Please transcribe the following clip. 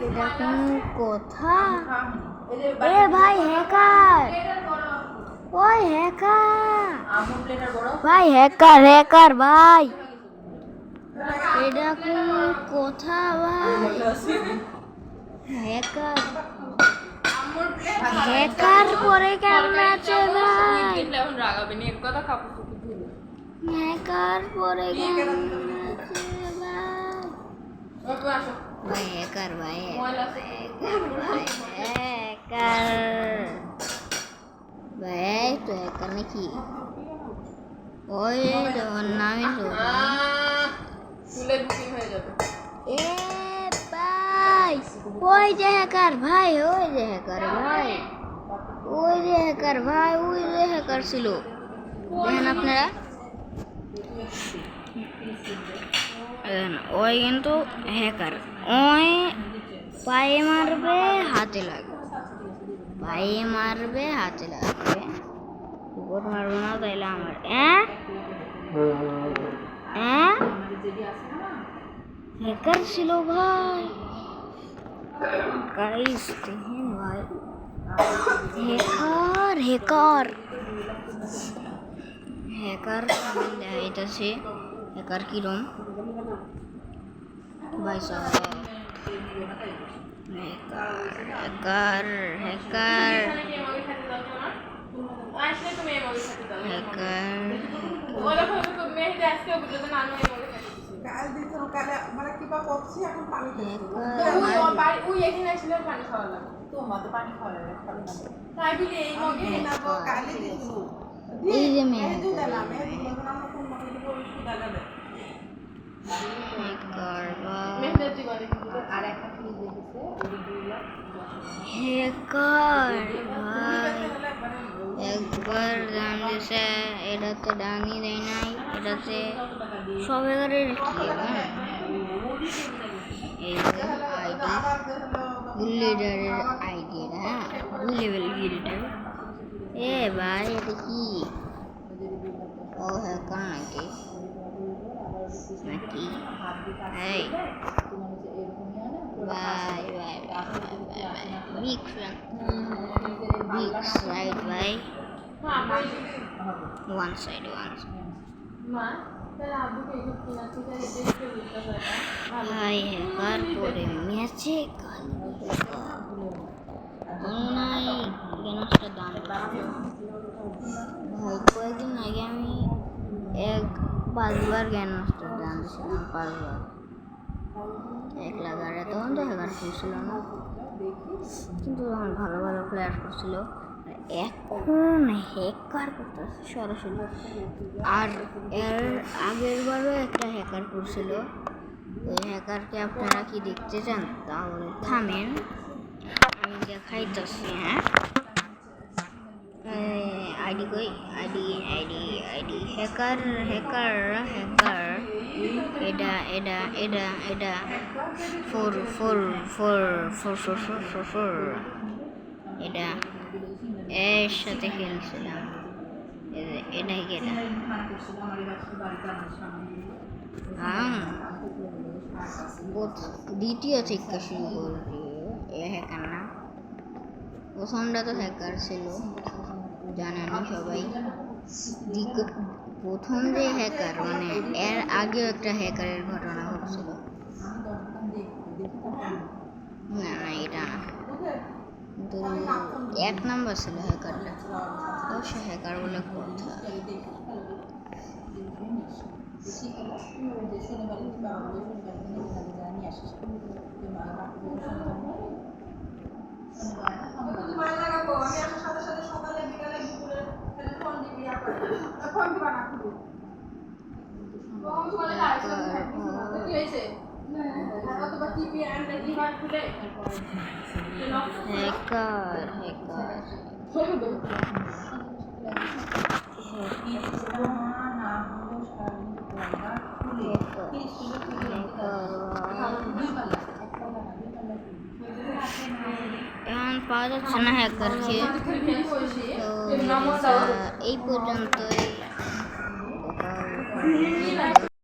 এটা কোন কথা? এ ভাই হ্যাকার, ওই হ্যাকার ভাই, হ্যাকার হ্যাকার ভাই, এটা কোন কথা ভাই? হ্যাকার হ্যাকার পরে কেমন আছে ভাই? হ্যাকার পরে কেমন আছে ভাই? ভাই হ্যাকার ভাই, হ্যাকার ভাই, তো হ্যাকার নাকি? ওই নামই এ ভাই, ওই যে হ্যাকার ভাই, ওই যে হ্যাকার ভাই, ওই যে হ্যাকার ভাই, ওই যে হ্যাকার ছিল, দেখেন আপনারা, ওই কিন্তু হ্যাকার, ওই পায়ে মারবে হাতে লাগবে, পায়ে মারবে হাতে লাগবে, উপর মারবো না তাইলে আমার হ্যাকার ছিল ভাই, গাইস দেখেন ভাই, হ্যাকার হ্যাকার হ্যাকার দেখাইতেছে, হ্যাকার কিরম ভাই সাহেব, হ্যাকার হ্যাকার এই যে মেয়ে একবার ডান দিছে, এটাতে ডানই দেয় নাই, এটাতে সব এগারের কি এই আইডি লিডারের আইডি, হ্যাঁ লেভেল লিডার। এ ভাই এটা কি? ও হ্যাকার নাকি নাকি এই ভাই ভাই বিগ ফ্যান, বিগ সাইড ভাই, ওয়ান সাইড ভাই, হ্যাকার করে ম্যাচে গেনসটা দাম ভাই, কয়েকদিন আগে আমি 5বার গেনসটার দাম দিয়েছিলাম, 5বার 1 লাগারে, তখন তো হ্যাকার করছিল না, কিন্তু তখন ভালো ভালো প্লেয়ার করছিল, এখন হ্যাকার করতেছে সরাসরি। আর এর আগের বারও একটা হ্যাকার করছিল, ওই হ্যাকারকে আপনারা কি দেখতে চান তাহলে থামেন, আমি দেখাইতেছি। হ্যাঁ আইডি কই, ID ID ID hacker hacker hacker, এটা এটা এটা এটা 4 এটা এর সাথে খেলছিলাম, এটাই কেটা দ্বিতীয় থেকে শুরু করছি, এ হ্যাকার না, প্রথমটা তো হ্যাকার ছিল জানেনি সবাই, প্রথম যে হ্যাকার মানে এর আগেও একটা হ্যাকারের ঘটনা ঘটছিল, না না এটা না, কিন্তু 1 নাম্বার ছিল হ্যাকারটা, তো সে হ্যাকার বলে কথা। এখন পাওয়া যাচ্ছে না হ্যাকারকে, তো ভিডিওটা এই পর্যন্তই।